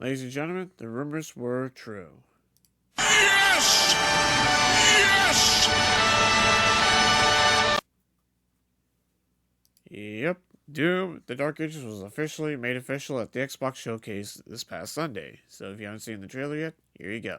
Ladies and gentlemen, the rumors were true. Yes! Yes! Yep, Doom, The Dark Ages was officially made official at the Xbox Showcase this past Sunday. So if you haven't seen the trailer yet, here you go.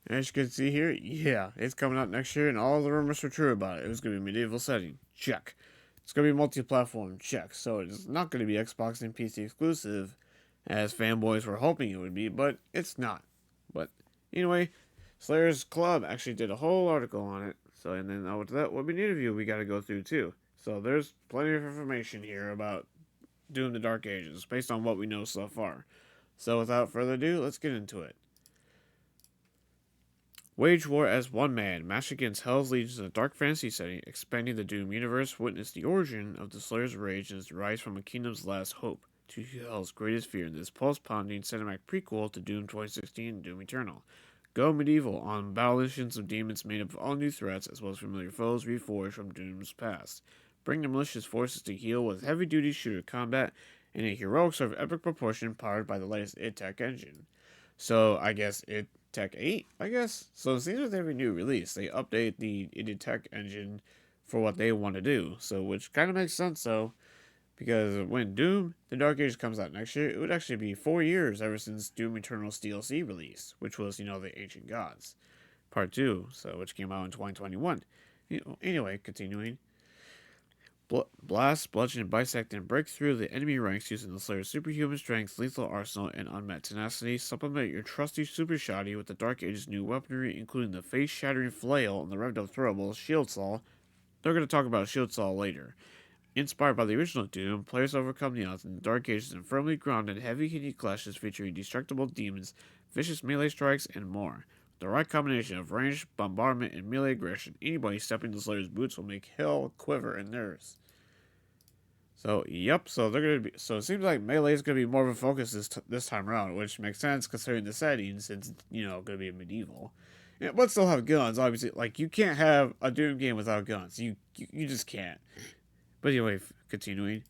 As you can see here, yeah, it's coming out next year, and all the rumors were true about it. It was going to be medieval setting, check. It's going to be multi-platform, check. So it's not going to be Xbox and PC exclusive, as fanboys were hoping it would be, but it's not. But anyway, Slayer's Club actually did a whole article on it. So and then with that, what we need of you, we got to go through too. So there's plenty of information here about Doom: The Dark Ages, based on what we know so far. So without further ado, let's get into it. Wage war as one man, matched against Hell's legions in a dark fantasy setting, expanding the Doom universe, witness the origin of the Slayer's rage and his rise from a kingdom's last hope to Hell's greatest fear in this pulse-pounding cinematic prequel to Doom 2016 and Doom Eternal. Go medieval on battle missions of demons made up of all new threats as well as familiar foes reforged from Doom's past. Bring the malicious forces to heel with heavy-duty shooter combat and a heroic sort of epic proportion powered by the latest id Tech engine. So I guess it Tech 8, I guess. So it seems with every new release, they update the id Tech engine for what they want to do. So which kind of makes sense though, because when Doom: The Dark Ages comes out next year, it would actually be 4 years ever since Doom Eternal's DLC release, which was the Ancient Gods Part 2, so which came out in 2021. Anyway, continuing. Blast, bludgeon, bisect, and break through the enemy ranks using the Slayer's superhuman strength, lethal arsenal, and unmet tenacity. Supplement your trusty Super Shoddy with the Dark Age's new weaponry, including the face-shattering flail and the revved-up throwable Shield Saw. They're going to talk about Shield Saw later. Inspired by the original Doom, players overcome the odds in the Dark Ages and firmly grounded heavy-hitting clashes featuring destructible demons, vicious melee strikes, and more. With the right combination of range, bombardment, and melee aggression, anybody stepping into Slayer's boots will make hell quiver in theirs. So, yep, so they're gonna be. So it seems like melee is gonna be more of a focus this time around, which makes sense considering the setting, since it's, gonna be medieval. Yeah, but still have guns, obviously. Like you can't have a Doom game without guns. You just can't. But anyway, continuing.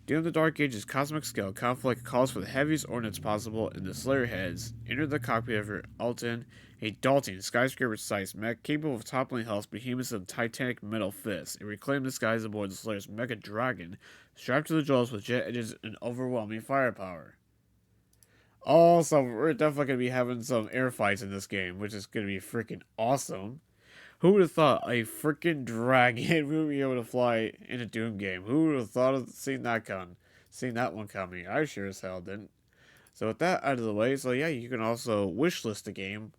Doom: The Dark Age's cosmic scale conflict calls for the heaviest ordnance possible, and the Slayer heads enter the cockpit of your Alton, a daunting skyscraper-sized mech capable of toppling Hell's behemoths of titanic metal fists, and reclaim the skies aboard the Slayer's Mega Dragon, strapped to the jaws with jet engines and overwhelming firepower. Also, we're definitely going to be having some air fights in this game, which is going to be freaking awesome. Who would have thought a freaking dragon would be able to fly in a Doom game? Who would have thought of seeing that one coming? I sure as hell didn't. So with that out of the way, so yeah, you can also wishlist the game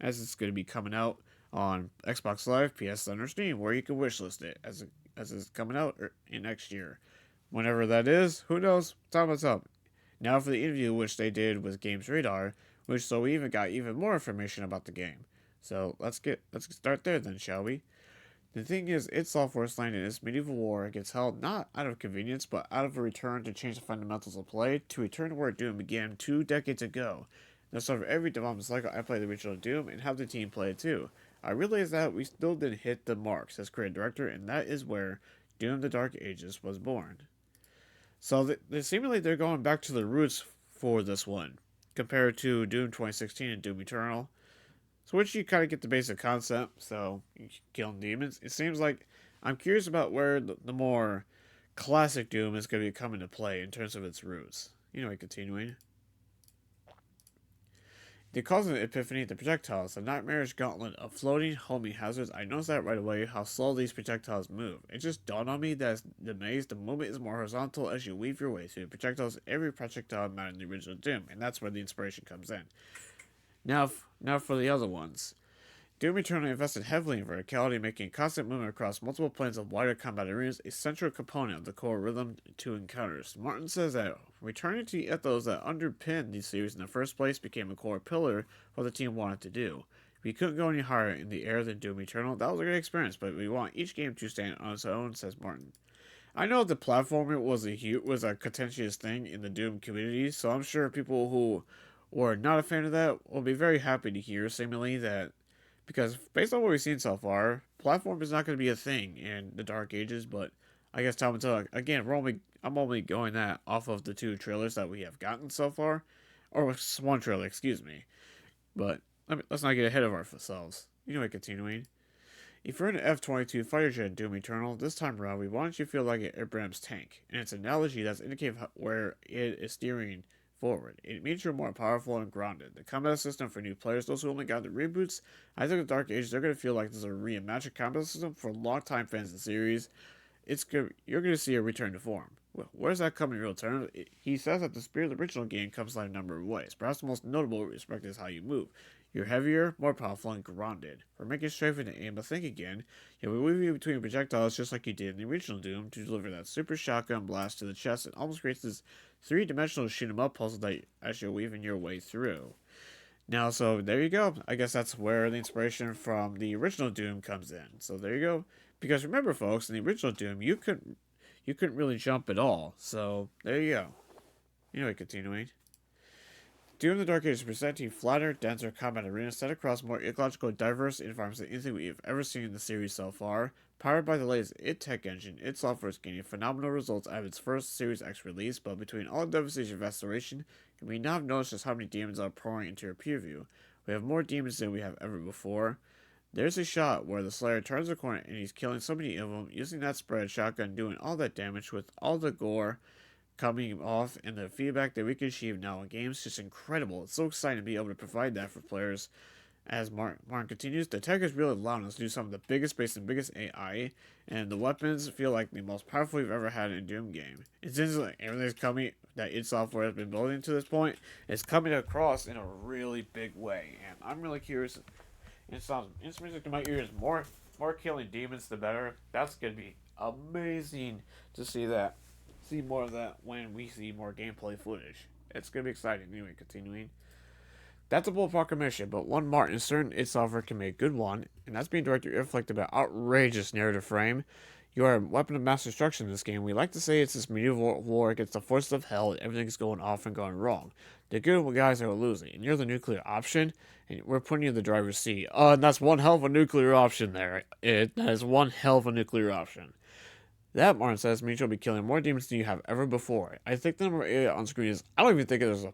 as it's going to be coming out on Xbox Live, PS Center, Steam, where you can wishlist it as it's coming out in next year. Whenever that is, who knows? Time will tell. Now for the interview which they did with Games Radar, which so we even got even more information about the game. So let's start there then, shall we? The thing is, id Software's line in this medieval war gets held not out of convenience, but out of a return to change the fundamentals of play, to return to where Doom began 2 decades ago. Now, so for every development cycle, I played the original Doom and have the team play it too. I realized that we still didn't hit the marks as creative director, and that is where Doom: The Dark Ages was born. So seemingly they're going back to the roots for this one, compared to Doom 2016 and Doom Eternal. So once you kind of get the basic concept, so killing demons, it seems like I'm curious about where the more classic Doom is going to be coming to play in terms of its roots. Continuing. The cause of the epiphany, the projectiles, the nightmarish gauntlet of floating, homing hazards. I noticed that right away, how slow these projectiles move. It just dawned on me that the maze, the movement is more horizontal as you weave your way through the projectiles. Every projectile mattered in the original Doom, and that's where the inspiration comes in. Now for the other ones. Doom Eternal invested heavily in verticality, making constant movement across multiple planes of wider combat arenas a central component of the core rhythm to encounters. Martin says that returning to the ethos that underpinned the series in the first place became a core pillar of what the team wanted to do. We couldn't go any higher in the air than Doom Eternal. That was a great experience, but we want each game to stand on its own, says Martin. I know the platformer was a contentious thing in the Doom community, so I'm sure people who were not a fan of that will be very happy to hear, seemingly, that because based on what we've seen so far, platform is not going to be a thing in the Dark Ages. But I guess time will tell. Again, I'm only going that off of the 2 trailers that we have gotten so far, or 1 trailer, excuse me. But let's not get ahead of ourselves. Continuing. If you're in an F-22 fighter jet in Doom Eternal, this time around, we want you to feel like an Abrams tank, and its analogy does indicate where it is steering forward. It means you're more powerful and grounded. The combat system for new players, those who only got the reboots, I think the Dark Ages, they're going to feel like there's a reimagined combat system for longtime fans of the series. It's good. You're going to see a return to form. Well, where's that coming in real terms? He says that the spirit of the original game comes in a number of ways. Perhaps the most notable respect is how you move. You're heavier, more powerful, and grounded. For making strafe to aim, but think again. You'll be weaving between projectiles just like you did in the original Doom to deliver that super shotgun blast to the chest. It almost creates this three-dimensional shoot 'em up puzzle that as you're weaving your way through. Now, so there you go. I guess that's where the inspiration from the original Doom comes in. So there you go. Because remember, folks, in the original Doom, you couldn't really jump at all. So there you go. Continuing. Doom: The Dark Ages presenting flatter, denser combat arenas set across more ecologically diverse environments than anything we've ever seen in the series so far. Powered by the latest id Tech engine, id Software is gaining phenomenal results out of its first Series X release, but between all the devastation of restoration, we now have noticed just how many demons are pouring into your peer view. We have more demons than we have ever before. There's a shot where the Slayer turns the corner and he's killing so many of them, using that spread shotgun, doing all that damage with all the gore coming off, and the feedback that we can achieve now in games is just incredible. It's so exciting to be able to provide that for players. As Martin continues, the tech is really allowing us to do some of the biggest space and biggest AI, and the weapons feel like the most powerful we've ever had in a Doom game. It seems like everything's coming that id Software has been building to this point is coming across in a really big way, and I'm really curious. It sounds music to my ears. More killing demons, the better. That's gonna be amazing to see that. See more of that when we see more gameplay footage. It's gonna be exciting. Anyway, continuing. That's a bold proclamation, but one Martin is certain id Software can make a good one, and that's being directly reflected by outrageous narrative frame. You are a weapon of mass destruction in this game. We like to say it's this medieval war against the forces of hell, and everything's going off and going wrong. The good guys are losing, and you're the nuclear option, and we're putting you in the driver's seat. And that's one hell of a nuclear option there. That is one hell of a nuclear option. That, Martin says, means you'll be killing more demons than you have ever before. I think the number 8 on screen is. I don't even think there's a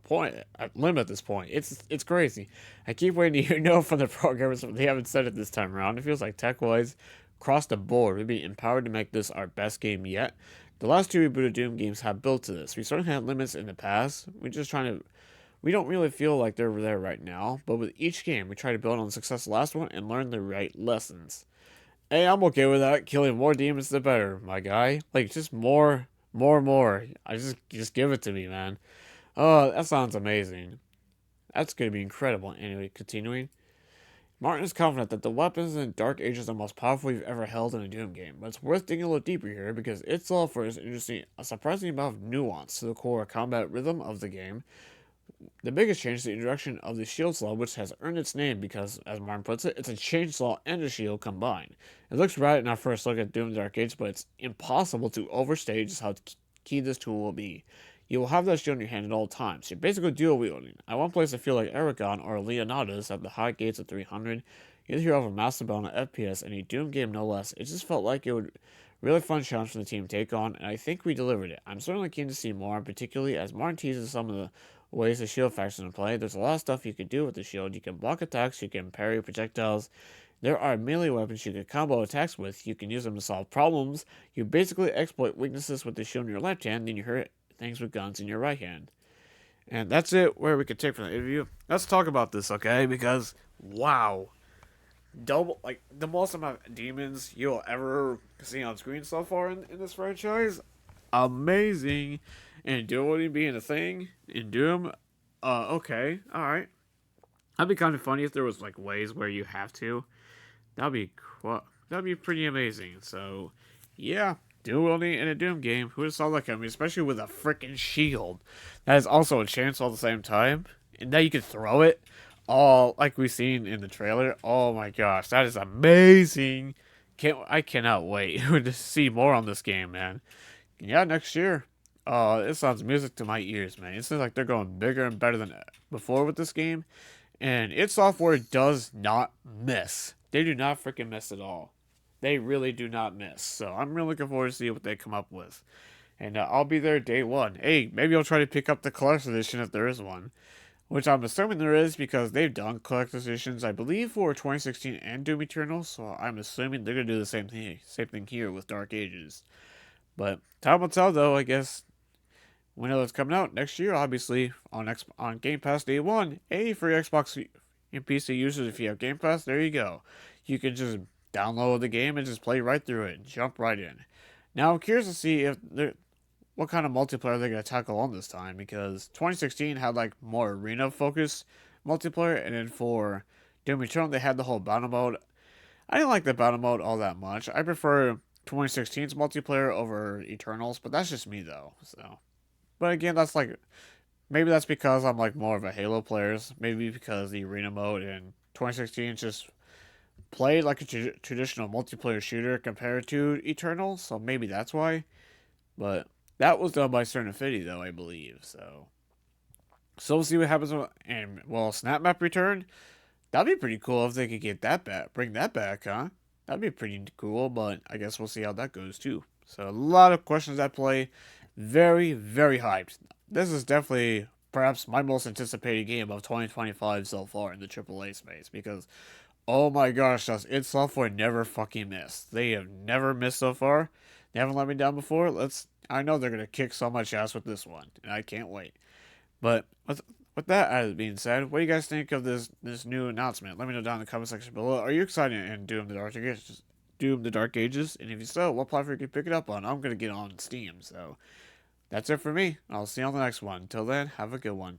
limit at this point. It's crazy. I keep waiting to hear no from the programmers, but they haven't said it this time around. It feels like tech-wise, across the board, we'd be empowered to make this our best game yet. The last 2 rebooted Doom games have built to this. We certainly had limits in the past. We don't really feel like they're there right now, but with each game, we try to build on the success of the last one and learn the right lessons. Hey, I'm okay with that. Killing more demons, the better, my guy. Like, just more. I just give it to me, man. Oh, that sounds amazing. That's gonna be incredible. Anyway, continuing. Martin is confident that the weapons in Dark Ages are the most powerful you've ever held in a Doom game, but it's worth digging a little deeper here because its offer is introducing a surprising amount of nuance to the core combat rhythm of the game. The biggest change is the introduction of the shield slaw, which has earned its name because, as Martin puts it, it's a chainsaw and a shield combined. It looks rad in our first look at Doom Dark Ages, but it's impossible to overstate just how key this tool will be. You will have that shield in your hand at all times. You're basically dual wielding. At one place, I feel like Aragon or Leonidas at the high gates of 300. You're the hero of a master battle on FPS and a Doom game no less. It just felt like it would really fun challenge for the team to take on, and I think we delivered it. I'm certainly keen to see more, particularly as Martin teases some of the ways the shield faction in play. There's a lot of stuff you can do with the shield. You can block attacks, you can parry projectiles. There are melee weapons you can combo attacks with. You can use them to solve problems. You basically exploit weaknesses with the shield in your left hand, then you hurt things with guns in your right hand. And that's it where we could take from the interview. Let's talk about this, okay? Because wow. Double like the most amount of demons you'll ever see on screen so far in this franchise. Amazing. And duality being a thing in Doom. Okay, alright. That'd be kind of funny if there was like ways where you have to. That'd be pretty amazing. So, yeah, dual wielding in a Doom game. Who would have saw that coming? Especially with a freaking shield that is also a chainsaw at the same time, and that you can throw it. All like we've seen in the trailer. Oh my gosh, that is amazing! I cannot wait to see more on this game, man. Yeah, next year. It sounds music to my ears, man. It seems like they're going bigger and better than before with this game. And id Software does not miss. They do not freaking miss at all. They really do not miss. So I'm really looking forward to see what they come up with. And I'll be there day one. Hey, maybe I'll try to pick up the collector's edition if there is one. Which I'm assuming there is because they've done collector's editions, I believe, for 2016 and Doom Eternal. So I'm assuming they're going to do the same thing here with Dark Ages. But time will tell, though, I guess. When it's coming out next year, obviously on Game Pass Day One. Hey, for your Xbox and PC users, if you have Game Pass, there you go. You can just download the game and just play right through it, and jump right in. Now I'm curious to see what kind of multiplayer they're gonna tackle on this time because 2016 had like more arena focused multiplayer, and then for Doom Eternal they had the whole battle mode. I didn't like the battle mode all that much. I prefer 2016's multiplayer over Eternals, but that's just me though. So. But again, that's like maybe that's because I'm like more of a Halo player. Maybe because the arena mode in 2016 just played like a traditional multiplayer shooter compared to Eternal. So maybe that's why. But that was done by Certain Affinity, though I believe. So we'll see what happens. And well, Snap Map Return. That'd be pretty cool if they could get that back, bring that back, huh? That'd be pretty cool. But I guess we'll see how that goes too. So a lot of questions at play. Very, very hyped. This is definitely perhaps my most anticipated game of 2025 so far in the AAA space because, oh my gosh, does id Software never fucking miss? They have never missed so far. They haven't let me down before. I know they're gonna kick so much ass with this one, and I can't wait. But with that as being said, what do you guys think of this new announcement? Let me know down in the comment section below. Are you excited in Doom the Dark Ages? Doom the Dark Ages, and if you so, what platform you can pick it up on? I'm gonna get on Steam, so. That's it for me. I'll see you on the next one. Until then, have a good one.